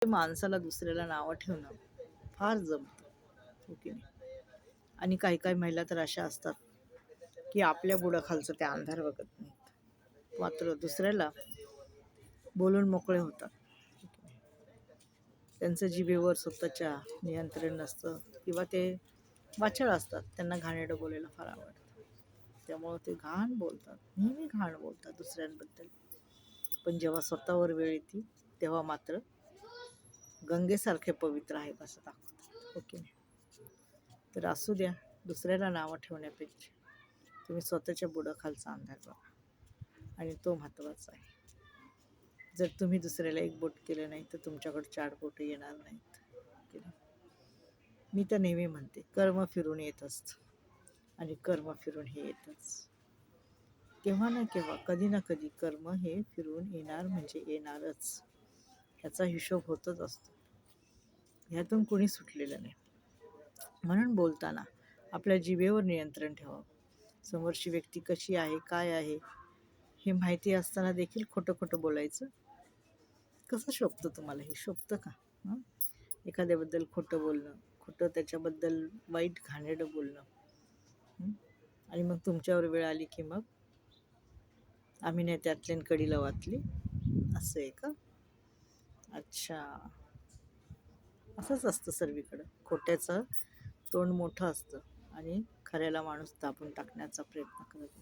माणसाला दुसऱ्याला नावं ठेवणं फार जमतं, हो की नाही? आणि काही काही महिला तर अशा असतात की आपल्या बुडाखालचं त्या अंधार बघत नाहीत, मात्र दुसऱ्याला बोलून मोकळे होतात, हो की नाही? त्यांचं जिभेवर स्वतःच्या नियंत्रण नसतं किंवा ते वाचळ असतात, त्यांना घाणेरडं बोलायला फार आवडतं. त्यामुळं ते घाण बोलतात, नेहमी घाण बोलतात दुसऱ्यांबद्दल. पण जेव्हा स्वतःवर वेळ येते तेव्हा मात्र गंगेसारखे पवित्र आहेत असं दाखवतात, हो की नाही? तर असू द्या, दुसऱ्याला नावं ठेवण्यापेक्षा तुम्ही स्वतःच्या बुडाखालचा अंधार बघा, आणि तो महत्त्वाचा आहे. जर तुम्ही दुसऱ्याला एक बोट केलं नाही तर तुमच्याकडे 4 बोटं येणार नाहीत, हो की नाही? मी तर नेहमी म्हणते, कर्म फिरून येत असतं आणि कर्म फिरून हे येतच. केव्हा ना केव्हा, कधी ना कधी कर्म हे फिरून येणार म्हणजे येणारच. ह्याचा हिशोब होतच असतो, ह्यातून कोणी सुटलेलं नाही. म्हणून बोलताना आपल्या जिभेवर नियंत्रण ठेवावं. समोरची व्यक्ती कशी आहे, काय आहे, हे माहिती असताना देखील खोटं खोटं बोलायचं कसं शोभतं तुम्हाला? हे शोभतं का? हं? एखाद्याबद्दल खोटं बोलणं, खोटं त्याच्याबद्दल वाईट घाणेरडं बोलणं, हं? आणि मग तुमच्यावर वेळ आली की मग आम्ही नाही त्यातल्या कडीला वाचली, असं आहे का? अच्छा, असंच असतं सर्वीकडं. खोट्याचं तोंड मोठं असतं आणि खऱ्याला माणूस दाबून टाकण्याचा प्रयत्न करत